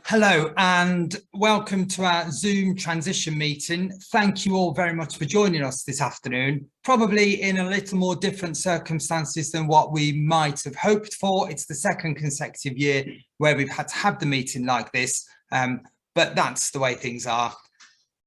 Hello and welcome to our Zoom transition meeting. Thank you all very much for joining us this afternoon, probably in a little more different circumstances than what we might have hoped for. It's the second consecutive year where we've had to have the meeting like this, but that's the way things are.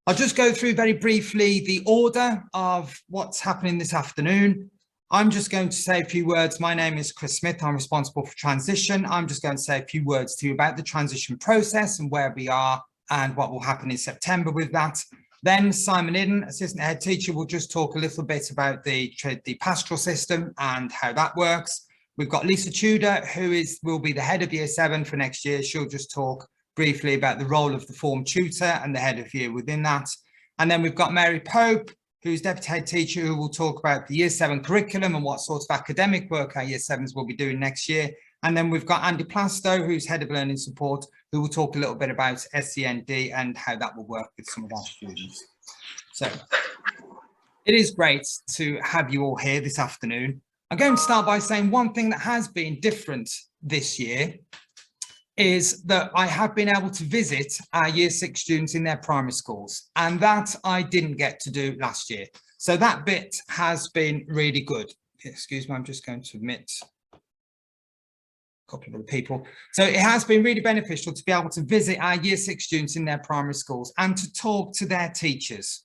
I'll just go through very briefly the order of what's happening this afternoon. I'm just going to say a few words. My name is Chris Smith. I'm responsible for transition. I'm just going to say a few words to you about the transition process and where we are and what will happen in September with that. Then Simon Idden, assistant head teacher, will just talk a little bit about the pastoral system and how that works. We've got Lisa Tudor, who will be the head of year 7 for next year. She'll just talk briefly about the role of the form tutor and the head of year within that. And then we've got Mary Pope, who's deputy head teacher, who will talk about the year 7 curriculum and what sort of academic work our year 7s will be doing next year. And then we've got Andy Plasto, who's head of learning support, who will talk a little bit about SEND and how that will work with some of our students. So it is great to have you all here this afternoon. I'm going to start by saying one thing that has been different this year is that I have been able to visit our year 6 students in their primary schools, and that I didn't get to do last year. So that bit has been really good. Excuse me, I'm just going to admit a couple of other people. So it has been really beneficial to be able to visit our year 6 students in their primary schools and to talk to their teachers.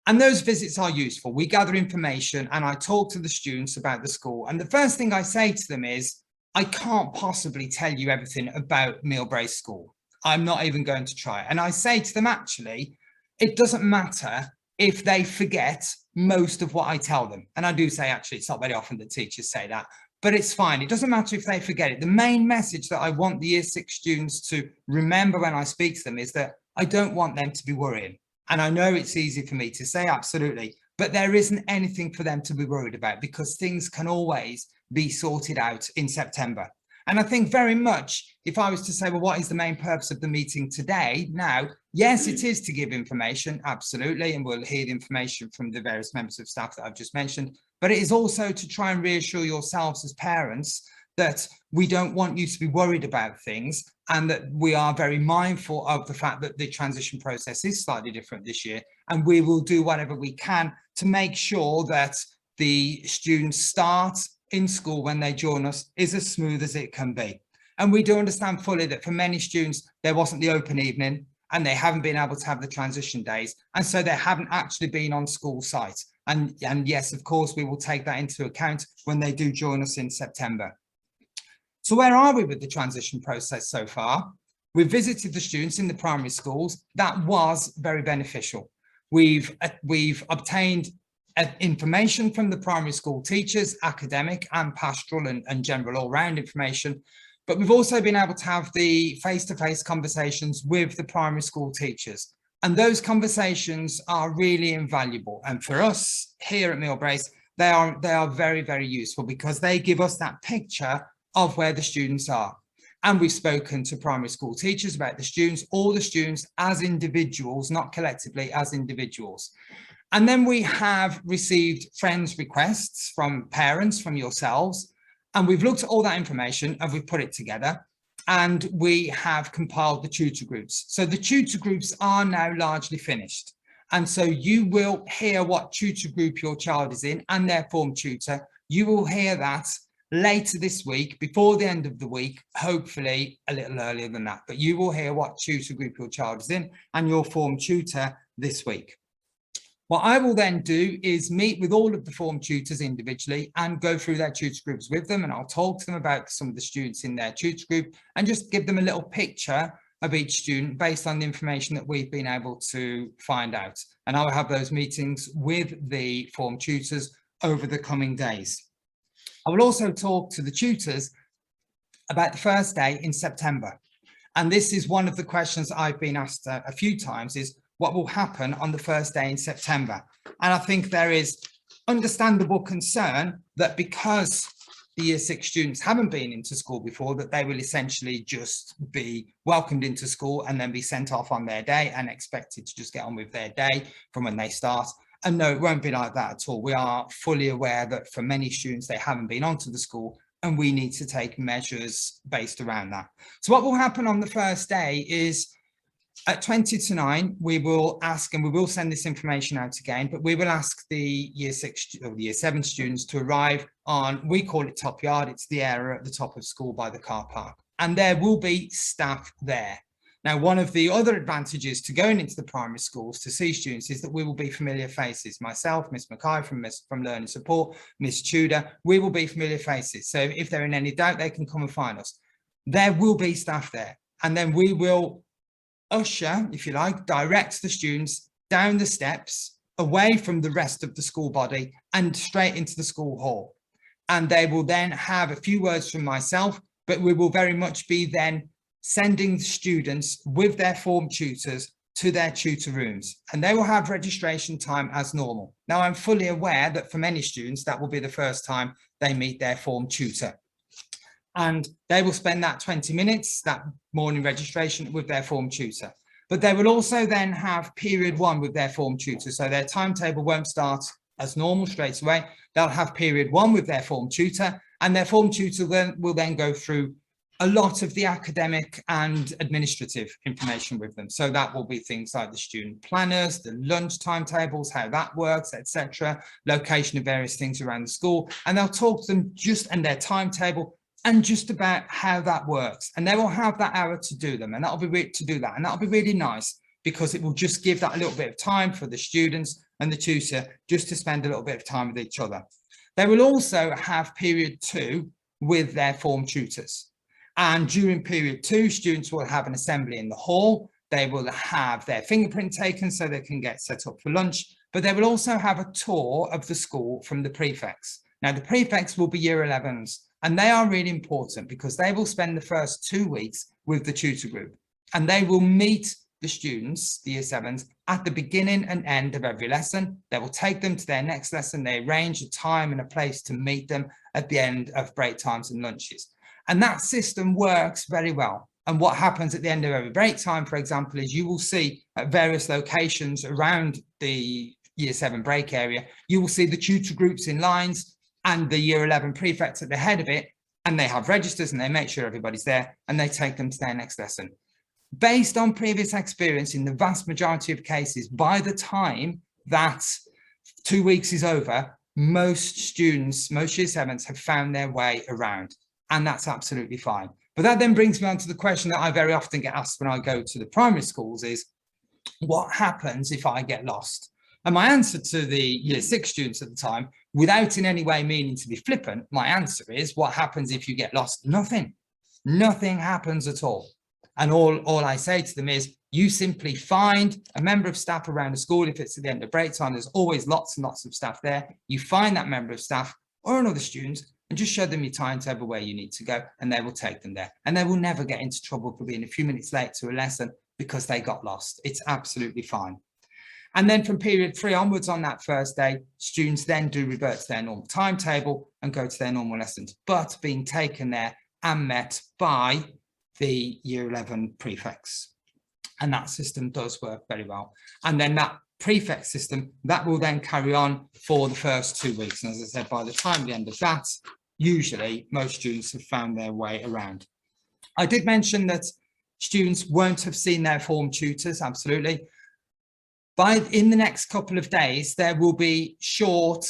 And those visits are useful. We gather information and I talk to the students about the school. And the first thing I say to them is, I can't possibly tell you everything about Millbrae School. I'm not even going to try. And I say to them, actually, it doesn't matter if they forget most of what I tell them. And I do say, actually, it's not very often that teachers say that, but it's fine. It doesn't matter if they forget it. The main message that I want the year 6 students to remember when I speak to them is that I don't want them to be worrying. And I know it's easy for me to say, absolutely, but there isn't anything for them to be worried about because things can always be sorted out in September. And I think very much, if I was to say, well, what is the main purpose of the meeting today? Now, yes, it is to give information, absolutely, and we'll hear the information from the various members of staff that I've just mentioned, but it is also to try and reassure yourselves as parents that we don't want you to be worried about things and that we are very mindful of the fact that the transition process is slightly different this year, and we will do whatever we can to make sure that the students start in school when they join us is as smooth as it can be. And we do understand fully that for many students, there wasn't the open evening and they haven't been able to have the transition days. And so they haven't actually been on school site. And yes, of course, we will take that into account when they do join us in September. So where are we with the transition process so far? We've visited the students in the primary schools. That was very beneficial. We've obtained information from the primary school teachers, academic and pastoral and general all-round information, but we've also been able to have the face-to-face conversations with the primary school teachers, and those conversations are really invaluable. And for us here at Millbrae, they are very, very useful because they give us that picture of where the students are. And we've spoken to primary school teachers about the students, all the students as individuals, not collectively, as individuals. And then we have received friends requests from parents, from yourselves, and we've looked at all that information and we've put it together and we have compiled the tutor groups. So the tutor groups are now largely finished. And so you will hear what tutor group your child is in and their form tutor. You will hear that later this week, before the end of the week, hopefully a little earlier than that, but you will hear what tutor group your child is in and your form tutor this week. What I will then do is meet with all of the form tutors individually and go through their tutor groups with them, and I'll talk to them about some of the students in their tutor group and just give them a little picture of each student based on the information that we've been able to find out. And I'll have those meetings with the form tutors over the coming days. I will also talk to the tutors about the first day in September. And this is one of the questions I've been asked a few times is, what will happen on the first day in September? And I think there is understandable concern that because the year 6 students haven't been into school before, that they will essentially just be welcomed into school and then be sent off on their day and expected to just get on with their day from when they start. And no, it won't be like that at all. We are fully aware that for many students, they haven't been onto the school and we need to take measures based around that. So what will happen on the first day is at 20 to 9, we will ask, and we will send this information out again, but we will ask the year 6 or the year 7 students to arrive on, we call it top yard, it's the area at the top of school by the car park, and there will be staff there. Now, one of the other advantages to going into the primary schools to see students is that we will be familiar faces. Myself, Miss Mackay from Learning Support, Miss Tudor, we will be familiar faces. So if they're in any doubt, they can come and find us. There will be staff there, and then we will usher, if you like, direct the students down the steps, away from the rest of the school body and straight into the school hall. And they will then have a few words from myself, but we will very much be then sending students with their form tutors to their tutor rooms, and they will have registration time as normal. Now, I'm fully aware that for many students, that will be the first time they meet their form tutor. And they will spend that 20 minutes, that morning registration, with their form tutor. But they will also then have period 1 with their form tutor. So their timetable won't start as normal straight away. They'll have period 1 with their form tutor, and their form tutor will then go through a lot of the academic and administrative information with them. So that will be things like the student planners, the lunch timetables, how that works, etc., location of various things around the school. And they'll talk to them and their timetable and just about how that works. And they will have that hour to do them, and that'll be really nice, because it will just give that a little bit of time for the students and the tutor just to spend a little bit of time with each other. They will also have period 2 with their form tutors. And during period 2, students will have an assembly in the hall. They will have their fingerprint taken so they can get set up for lunch, but they will also have a tour of the school from the prefects. Now, the prefects will be year 11s, and they are really important because they will spend the first 2 weeks with the tutor group, and they will meet the students, the year 7s, at the beginning and end of every lesson. They will take them to their next lesson. They arrange a time and a place to meet them at the end of break times and lunches. And that system works very well. And what happens at the end of every break time, for example, is you will see at various locations around the year 7 break area, you will see the tutor groups in lines and the year 11 prefects at the head of it, and they have registers and they make sure everybody's there and they take them to their next lesson. Based on previous experience, in the vast majority of cases, by the time that 2 weeks is over, most students, most year 7s have found their way around. And that's absolutely fine. But that then brings me on to the question that I very often get asked when I go to the primary schools is, what happens if I get lost? And my answer to the year 6 students at the time, without in any way meaning to be flippant, my answer is, what happens if you get lost? Nothing. Nothing happens at all. And all I say to them is, you simply find a member of staff around the school. If it's at the end of break time, there's always lots and lots of staff there. You find that member of staff or another student and just show them your timetable where you need to go, and they will take them there. And they will never get into trouble for being a few minutes late to a lesson because they got lost. It's absolutely fine. And then from period 3 onwards on that first day, students then do revert to their normal timetable and go to their normal lessons, but being taken there and met by the year 11 prefects. And that system does work very well. And then that prefect system, that will then carry on for the first 2 weeks. And as I said, by the time the end of that, usually most students have found their way around. I did mention that students won't have seen their form tutors, absolutely. In the next couple of days, there will be short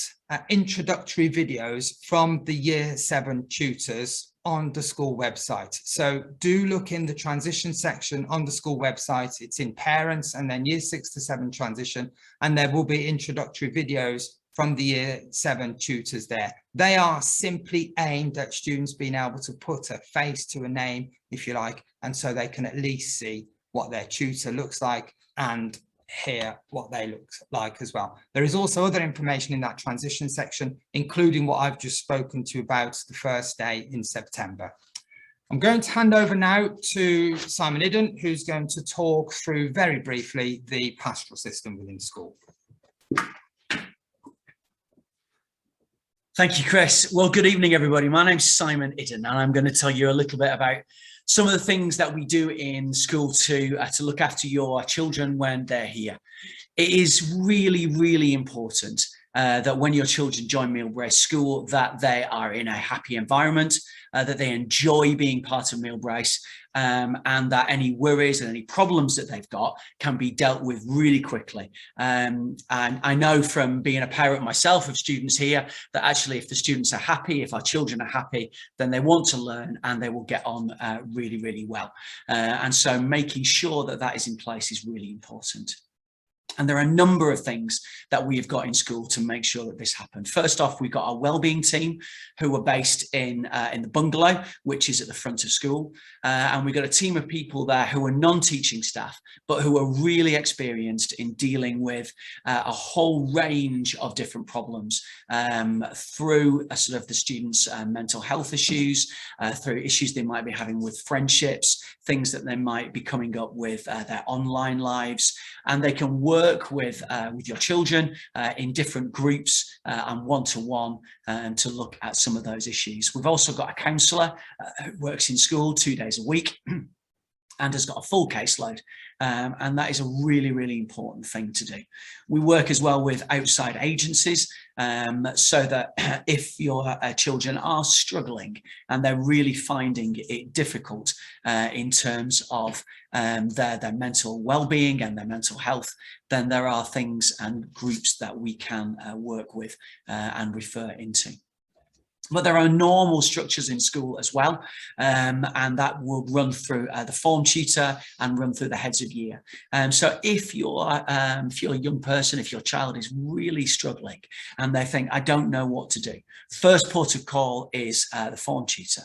introductory videos from the year 7 tutors on the school website. So do look in the transition section on the school website. It's in parents and then year 6 to 7 transition, and there will be introductory videos from the year 7 tutors there. They are simply aimed at students being able to put a face to a name, if you like, and so they can at least see what their tutor looks like and hear what they look like as well. There is also other information in that transition section, including what I've just spoken to you about the first day in September. I'm going to hand over now to Simon Idden, who's going to talk through very briefly the pastoral system within school. Thank you, Chris. Well, good evening, everybody. My name's Simon Idden, and I'm going to tell you a little bit about some of the things that we do in school to look after your children when they're here. It is really, really important that when your children join Millbrae School, that they are in a happy environment, that they enjoy being part of Millbrae, and that any worries and any problems that they've got can be dealt with really quickly. And I know from being a parent myself of students here that actually if the students are happy, if our children are happy, then they want to learn and they will get on really, really well. And so making sure that that is in place is really important. And there are a number of things that we have got in school to make sure that this happened. First off, we've got our wellbeing team who are based in the bungalow, which is at the front of school. And we've got a team of people there who are non-teaching staff, but who are really experienced in dealing with a whole range of different problems through sort of the students' mental health issues, through issues they might be having with friendships, things that they might be coming up with their online lives, and they can work with your children in different groups and one-to-one to look at some of those issues. We've also got a counsellor who works in school 2 days a week and has got a full caseload. And that is a really, really important thing to do. We work as well with outside agencies so that if your children are struggling and they're really finding it difficult in terms of their mental well-being and their mental health, then there are things and groups that we can work with and refer into. But there are normal structures in school as well, and that will run through the form tutor and run through the heads of year. So if you're a young person, if your child is really struggling and they think, I don't know what to do, first port of call is the form tutor.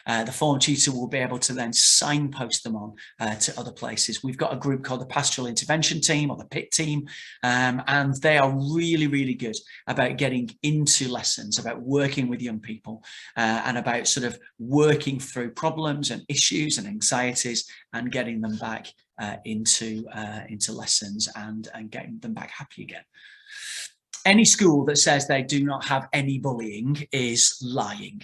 The form tutor will be able to then signpost them on to other places. We've got a group called the Pastoral Intervention Team or the PIT team, and they are really, really good about getting into lessons, about working with young people and about sort of working through problems and issues and anxieties and getting them back into lessons and getting them back happy again. Any school that says they do not have any bullying is lying,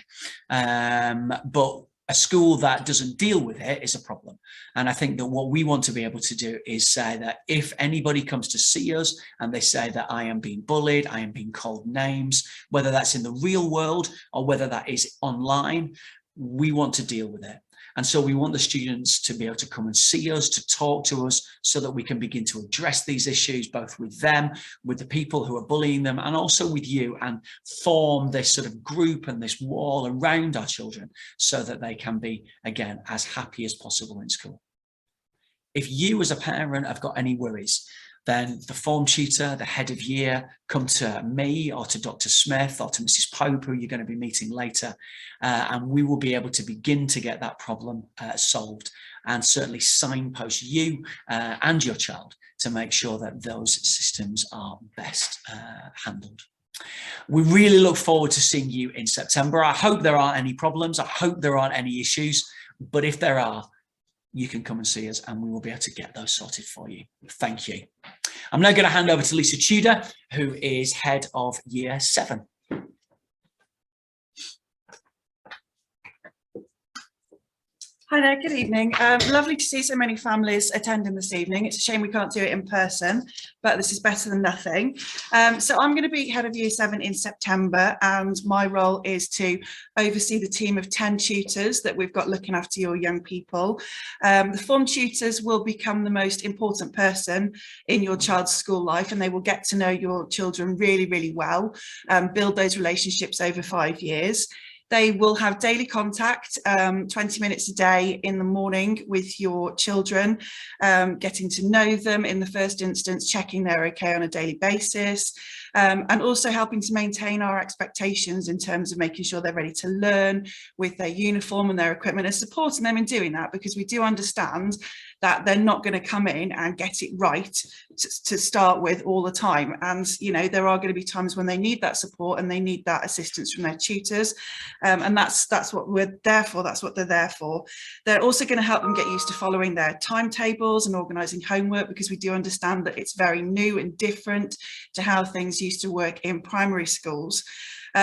but a school that doesn't deal with it is a problem. And I think that what we want to be able to do is say that if anybody comes to see us and they say that I am being bullied, I am being called names, whether that's in the real world or whether that is online, we want to deal with it. And so we want the students to be able to come and see us, to talk to us, so that we can begin to address these issues, both with them, with the people who are bullying them, and also with you, and form this sort of group and this wall around our children so that they can be, again, as happy as possible in school. If you as a parent have got any worries, then the form tutor, the head of year, come to me or to Dr. Smith or to Mrs. Pope, who you're going to be meeting later, and we will be able to begin to get that problem solved and certainly signpost you and your child to make sure that those systems are best handled. We really look forward to seeing you in September. I hope there aren't any problems. I hope there aren't any issues, but if there are, you can come and see us and we will be able to get those sorted for you. Thank you. I'm now going to hand over to Lisa Tudor, who is head of Year 7. Hi there, good evening. Lovely to see so many families attending this evening. It's a shame we can't do it in person, but this is better than nothing. So I'm going to be head of Year 7 in September, and my role is to oversee the team of 10 tutors that we've got looking after your young people. The form tutors will become the most important person in your child's school life, and they will get to know your children really, really well, build those relationships over 5 years. They will have daily contact, 20 minutes a day in the morning with your children, getting to know them in the first instance, checking they're okay on a daily basis, and also helping to maintain our expectations in terms of making sure they're ready to learn with their uniform and their equipment, and supporting them in doing that, because we do understand that they're not going to come in and get it right to start with all the time. And, you know, there are going to be times when they need that support and they need that assistance from their tutors. And that's what we're there for. That's what they're there for. They're also going to help them get used to following their timetables and organising homework, because we do understand that it's very new and different to how things used to work in primary schools.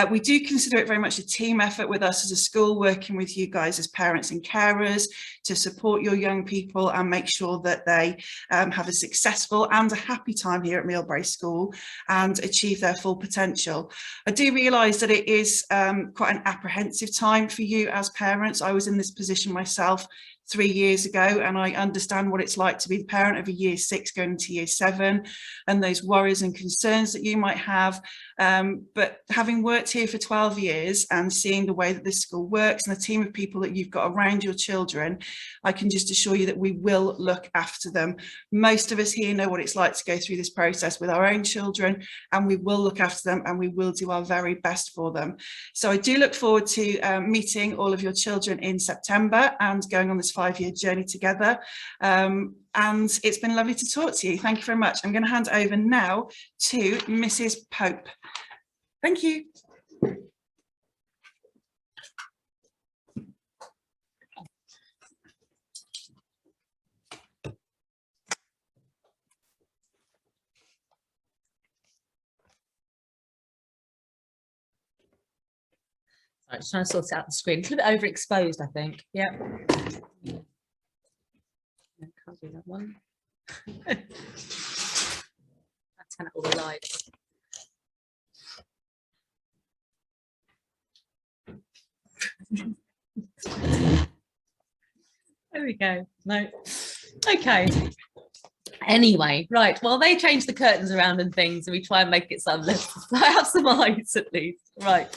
We do consider it very much a team effort with us as a school, working with you guys as parents and carers to support your young people and make sure that they have a successful and a happy time here at Millbrae School and achieve their full potential. I do realise that it is quite an apprehensive time for you as parents. I was in this position myself 3 years ago, and I understand what it's like to be the parent of a year 6 going into year 7 and those worries and concerns that you might have. But having worked here for 12 years and seeing the way that this school works and the team of people that you've got around your children, I can just assure you that we will look after them. Most of us here know what it's like to go through this process with our own children, and we will look after them and we will do our very best for them. So I do look forward to meeting all of your children in September and going on this 5-year journey together. And it's been lovely to talk to you. Thank you very much. I'm going to hand over now to Mrs. Pope. Thank you. I'm just trying to sort out the screen. It's a little bit overexposed, I think. Yeah. Can't do that one. I turn out all the lights. There we go. No. Okay. Anyway, right. Well, they changed the curtains around and things, and we try and make it sunlit. I have some eyes at least. Right.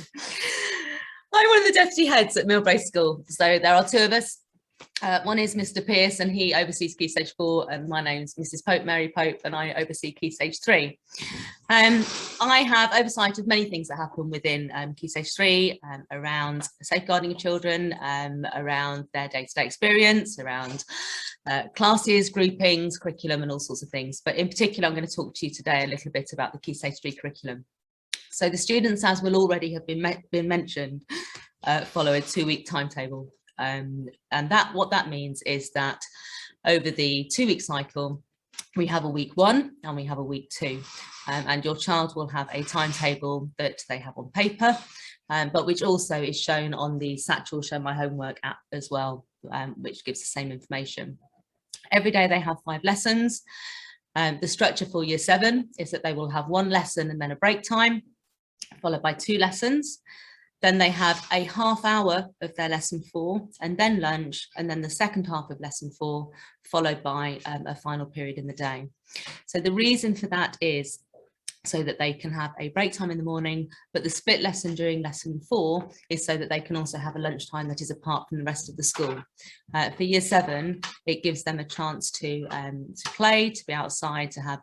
I'm one of the deputy heads at Millbrae School. So there are 2 of us. One is Mr. Pearce, and he oversees Key Stage 4, and my name's Mrs. Pope, Mary Pope, and I oversee Key Stage 3. I have oversight of many things that happen within Key Stage 3, around safeguarding of children, around their day-to-day experience, around classes, groupings, curriculum, and all sorts of things. But in particular, I'm going to talk to you today a little bit about the Key Stage 3 curriculum. So the students, as will already have been mentioned, follow a 2-week timetable. And what that means is that over the 2-week cycle, we have a week 1 and we have a week 2. And your child will have a timetable that they have on paper, but which also is shown on the Satchel Show My Homework app as well, which gives the same information. Every day they have 5 lessons. The structure for year 7 is that they will have 1 lesson and then a break time, followed by 2 lessons. Then they have a half hour of their lesson 4 and then lunch, and then the second half of lesson 4, followed by a final period in the day. So the reason for that is so that they can have a break time in the morning, but the split lesson during lesson 4 is so that they can also have a lunchtime that is apart from the rest of the school. For year 7, it gives them a chance to play, to be outside, to have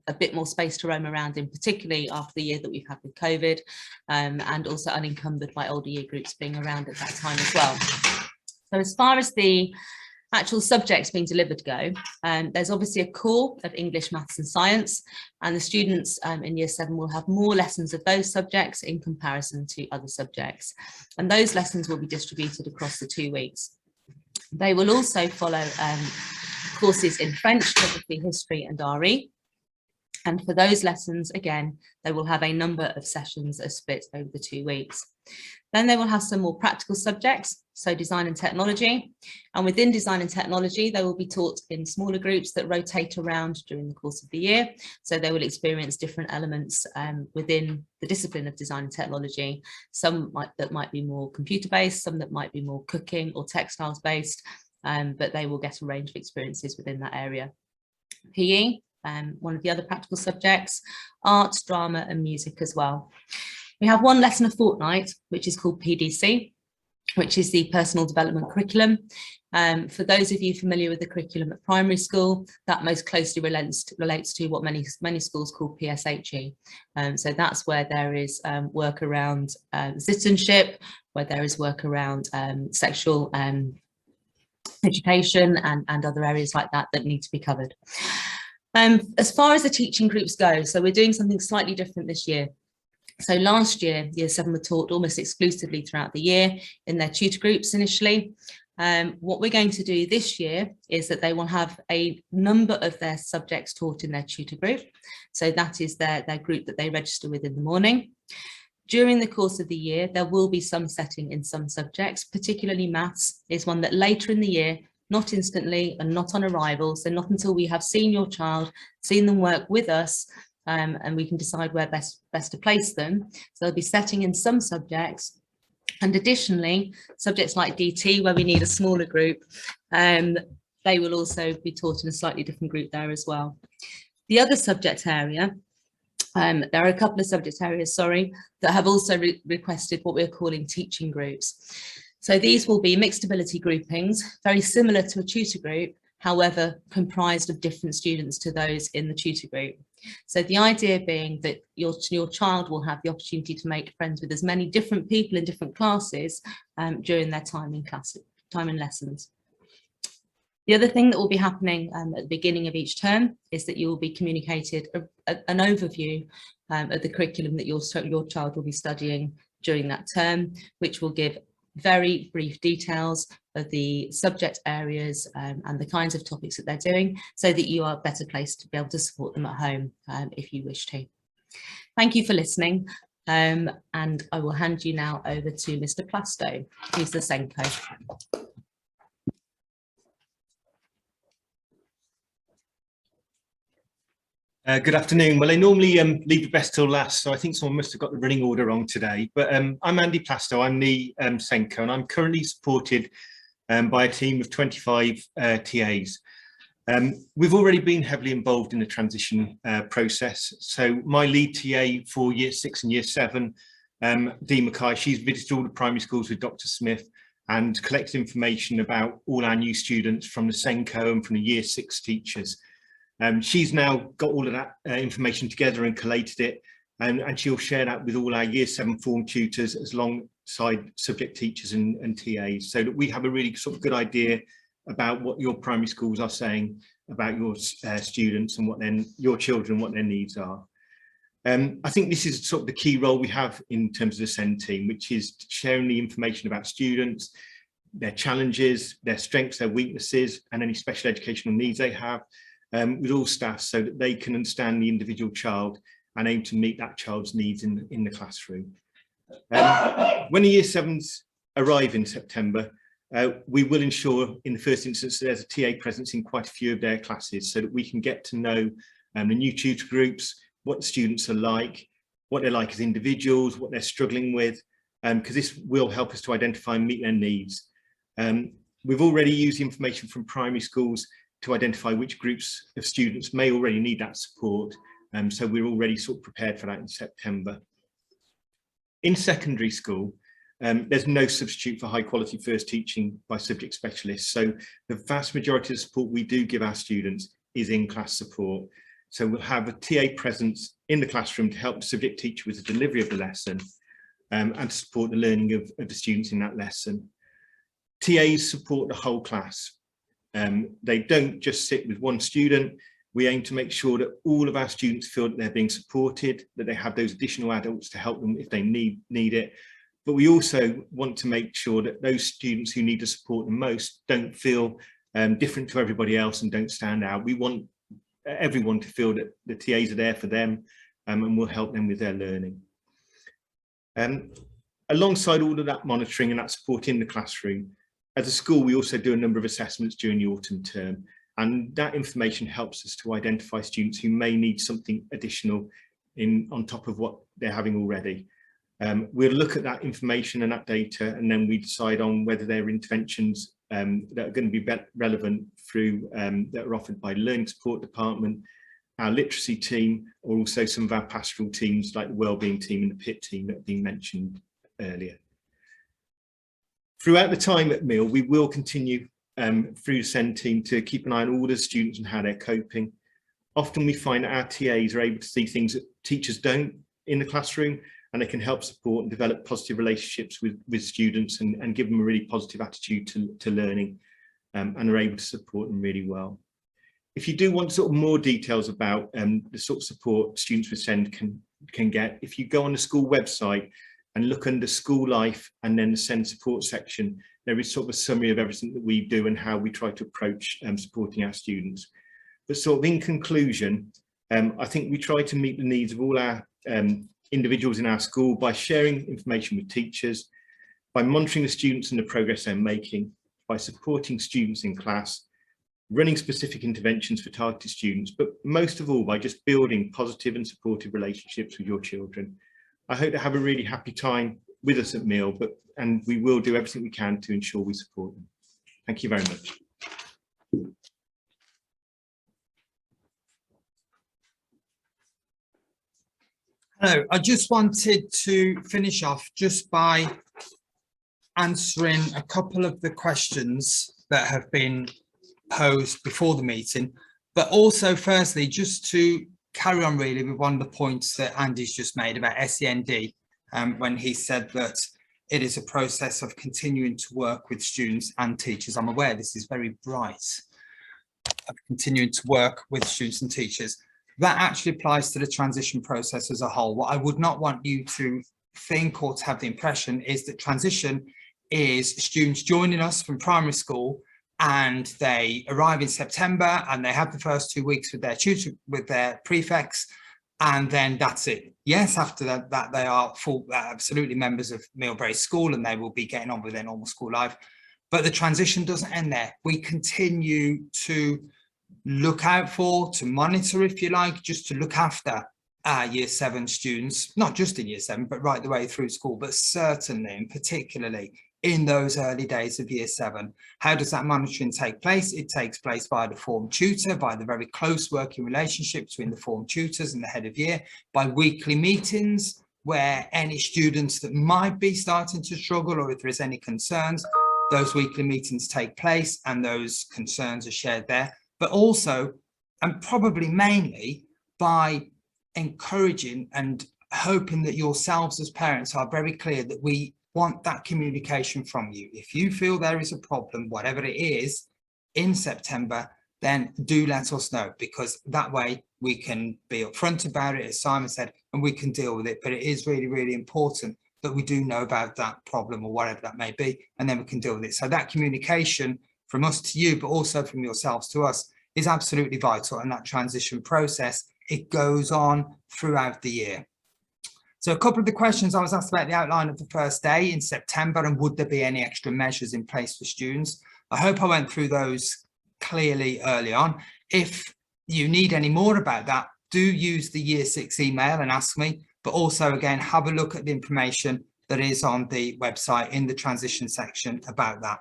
a bit more space to roam around in, particularly after the year that we've had with COVID, and also unencumbered by older year groups being around at that time as well. So as far as the actual subjects being delivered go, there's obviously a core of English, maths and science, and the students in year 7 will have more lessons of those subjects in comparison to other subjects, and those lessons will be distributed across the 2 weeks. They will also follow courses in French, geography, history and RE, and for those lessons, again, they will have a number of sessions as split over the 2 weeks. Then they will have some more practical subjects, so design and technology. And within design and technology, they will be taught in smaller groups that rotate around during the course of the year. So they will experience different elements within the discipline of design and technology. Some that might be more computer-based, some that might be more cooking or textiles-based, but they will get a range of experiences within that area. PE, one of the other practical subjects, art, drama and music as well. We have 1 lesson a fortnight, which is called PDC, which is the personal development curriculum. For those of you familiar with the curriculum at primary school, that most closely relates to what many schools call PSHE. So that's where there is work around citizenship, where there is work around sexual education and other areas like that that need to be covered. As far as the teaching groups go, so we're doing something slightly different this year. So last year, year 7 were taught almost exclusively throughout the year in their tutor groups initially. What we're going to do this year is that they will have a number of their subjects taught in their tutor group. So that is their group that they register with in the morning. During the course of the year, there will be some setting in some subjects, particularly maths is one that later in the year, not instantly and not on arrival, so not until we have seen your child, seen them work with us, and we can decide where best to place them. So there'll be setting in some subjects. And additionally, subjects like DT, where we need a smaller group, they will also be taught in a slightly different group there as well. The other subject area, there are a couple of subject areas, that have also requested what we're calling teaching groups. So these will be mixed ability groupings, very similar to a tutor group, however, comprised of different students to those in the tutor group. So the idea being that your child will have the opportunity to make friends with as many different people in different classes during their time in lessons. The other thing that will be happening at the beginning of each term is that you will be communicated an overview of the curriculum that your child will be studying during that term, which will give very brief details of the subject areas and the kinds of topics that they're doing, so that you are better placed to be able to support them at home if you wish to. Thank you for listening, and I will hand you now over to Mr. Plasto, who's the SENCO. Good afternoon. Well, I normally leave the best till last, so I think someone must have got the running order wrong today. But I'm Andy Plasto, I'm the SENCO, and I'm currently supported by a team of 25 TAs. We've already been heavily involved in the transition process. So my lead TA for Year 6 and Year 7, Dee Mackay, she's visited all the primary schools with Dr. Smith and collected information about all our new students from the SENCO and from the Year 6 teachers. She's now got all of that information together and collated it, and she'll share that with all our Year 7 form tutors as alongside subject teachers and TAs, so that we have a really sort of good idea about what your primary schools are saying about your students and what your children, what their needs are. I think this is sort of the key role we have in terms of the SEND team, which is sharing the information about students, their challenges, their strengths, their weaknesses, and any special educational needs they have, with all staff, so that they can understand the individual child and aim to meet that child's needs in the classroom. When the Year 7s arrive in September, we will ensure in the first instance there's a TA presence in quite a few of their classes, so that we can get to know the new tutor groups, what the students are like, what they're like as individuals, what they're struggling with, because this will help us to identify and meet their needs. We've already used information from primary schools to identify which groups of students may already need that support, so we're already sort of prepared for that in September. In secondary school, there's no substitute for high quality first teaching by subject specialists, so the vast majority of the support we do give our students is in-class support. So we'll have a TA presence in the classroom to help the subject teacher with the delivery of the lesson, and to support the learning of the students in that lesson. TAs support the whole class. They don't just sit with one student. We aim to make sure that all of our students feel that they're being supported, that they have those additional adults to help them if they need it. But we also want to make sure that those students who need the support the most don't feel different to everybody else and don't stand out. We want everyone to feel that the TAs are there for them, and will help them with their learning. Alongside all of that monitoring and that support in the classroom, as a school, we also do a number of assessments during the autumn term, and that information helps us to identify students who may need something additional on top of what they're having already. We'll look at that information and that data, and then we decide on whether there are interventions that are going to be relevant through that are offered by the Learning Support Department, our literacy team, or also some of our pastoral teams like the Wellbeing team and the PIT team that have been mentioned earlier. Throughout the time at Mill, we will continue through the SEND team to keep an eye on all the students and how they're coping. Often we find that our TAs are able to see things that teachers don't in the classroom, and they can help support and develop positive relationships with students and give them a really positive attitude to learning, and are able to support them really well. If you do want sort of more details about the sort of support students with SEND can get, if you go on the school website and look under school life and then the SEND support section, there is sort of a summary of everything that we do and how we try to approach supporting our students. But sort of in conclusion, I think we try to meet the needs of all our individuals in our school by sharing information with teachers, by monitoring the students and the progress they're making, by supporting students in class, running specific interventions for targeted students, but most of all by just building positive and supportive relationships with your children. I hope they have a really happy time with us at Meal, and we will do everything we can to ensure we support them. Thank you very much. Hello, I just wanted to finish off just by answering a couple of the questions that have been posed before the meeting, but also firstly, just to carry on really with one of the points that Andy's just made about SEND, when he said that it is a process of continuing to work with students and teachers. I'm aware this is very bright, of continuing to work with students and teachers. That actually applies to the transition process as a whole. What I would not want you to think or to have the impression is that transition is students joining us from primary school and they arrive in September and they have the first 2 weeks with their tutor, with their prefects, and then that's it. Yes, after that they are full, absolutely members of Millbrae School and they will be getting on with their normal school life. But the transition doesn't end there. We continue to look out for, to monitor, if you like, just to look after our year 7 students, not just in year 7, but right the way through school, but certainly and particularly in those early days of year 7. How does that monitoring take place? It takes place by the form tutor, by the very close working relationship between the form tutors and the head of year, by weekly meetings where any students that might be starting to struggle or if there is any concerns, those weekly meetings take place and those concerns are shared there. But also, and probably mainly, by encouraging and hoping that yourselves as parents are very clear that we want that communication from you. If you feel there is a problem, whatever it is, in September, then do let us know, because that way we can be upfront about it, as Simon said, and we can deal with it. But it is really, really important that we do know about that problem or whatever that may be, and then we can deal with it. So that communication from us to you, but also from yourselves to us, is absolutely vital. And that transition process, it goes on throughout the year. So a couple of the questions I was asked about the outline of the first day in September, and would there be any extra measures in place for students? I hope I went through those clearly early on. If you need any more about that, do use the year 6 email and ask me, but also again, have a look at the information that is on the website in the transition section about that.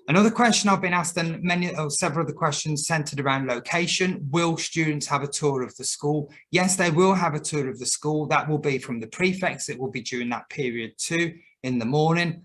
Another question I've been asked, and several of the questions centered around location. Will students have a tour of the school? Yes, they will have a tour of the school. That will be from the prefects. It will be during that period too, in the morning.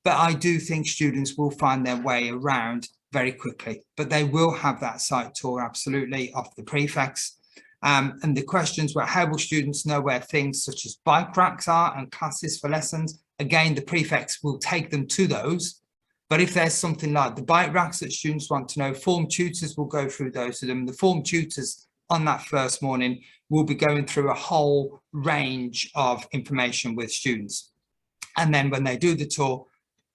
But I do think students will find their way around very quickly, but they will have that site tour absolutely off the prefects. And the questions were, how will students know where things such as bike racks are and classes for lessons? Again, the prefects will take them to those. But if there's something like the bike racks that students want to know, form tutors will go through those to them. The form tutors on that first morning will be going through a whole range of information with students. And then when they do the tour,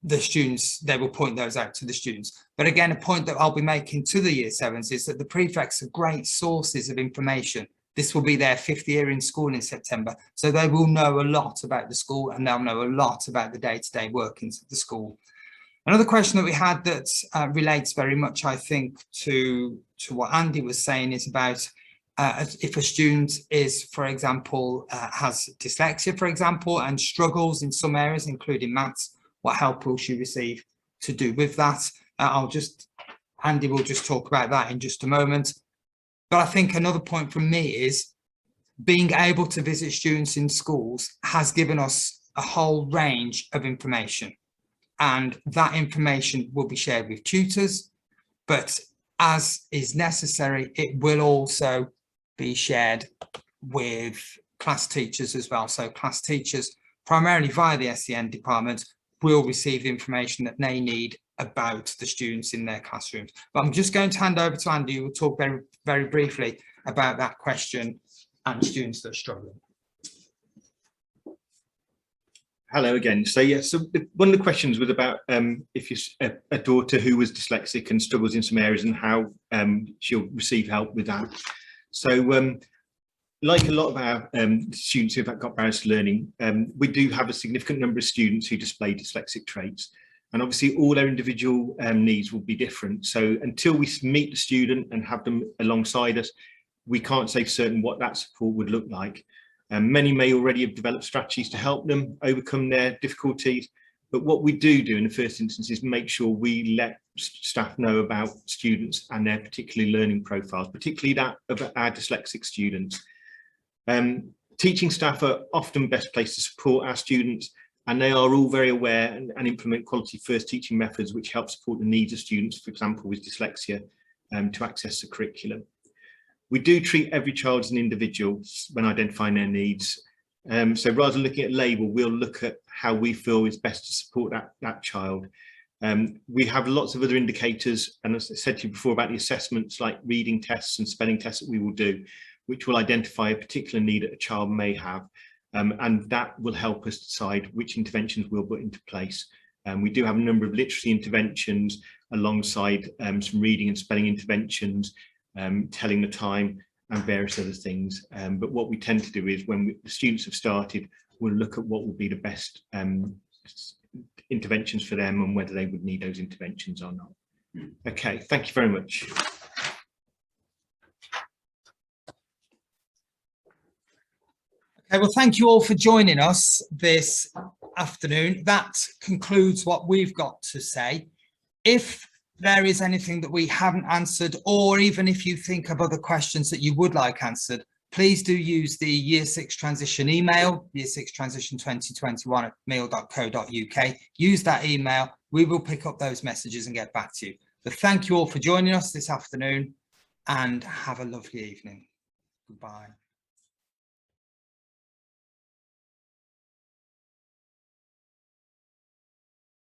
the students, they will point those out to the students. But again, a point that I'll be making to the year 7s is that the prefects are great sources of information. This will be their 5th year in school in September. So they will know a lot about the school and they'll know a lot about the day-to-day workings of the school. Another question that we had that relates very much, I think, to what Andy was saying is about if a student is, for example, has dyslexia, for example, and struggles in some areas, including maths, what help will she receive to do with that? Andy will just talk about that in just a moment. But I think another point from me is being able to visit students in schools has given us a whole range of information. And that information will be shared with tutors, but as is necessary, it will also be shared with class teachers as well. So class teachers, primarily via the SEN department, will receive the information that they need about the students in their classrooms. But I'm just going to hand over to Andy, who will talk very, very briefly about that question and students that are struggling. Hello again. So yeah, so one of the questions was about if you're a daughter who was dyslexic and struggles in some areas and how she'll receive help with that. So like a lot of our students who've got barriers to learning, we do have a significant number of students who display dyslexic traits. And obviously all their individual needs will be different. So until we meet the student and have them alongside us, we can't say for certain what that support would look like. Many may already have developed strategies to help them overcome their difficulties. But what we do in the first instance is make sure we let staff know about students and their particular learning profiles, particularly that of our dyslexic students. Teaching staff are often best placed to support our students, and they are all very aware and implement quality first teaching methods which help support the needs of students, for example, with dyslexia, to access the curriculum. We do treat every child as an individual when identifying their needs. So rather than looking at label, we'll look at how we feel is best to support that child. We have lots of other indicators, and as I said to you before about the assessments like reading tests and spelling tests that we will do, which will identify a particular need that a child may have. And that will help us decide which interventions we'll put into place. We do have a number of literacy interventions alongside some reading and spelling interventions, telling the time and various other things. But what we tend to do is when the students have started, we'll look at what will be the best interventions for them and whether they would need those interventions or not. Okay, thank you very much. Okay, well, thank you all for joining us this afternoon. That concludes what we've got to say. If there is anything that we haven't answered, or even if you think of other questions that you would like answered, please do use the Year 6 Transition email, Year 6 Transition 2021@mail.co.uk. Use that email. We will pick up those messages and get back to you. But thank you all for joining us this afternoon, and have a lovely evening. Goodbye.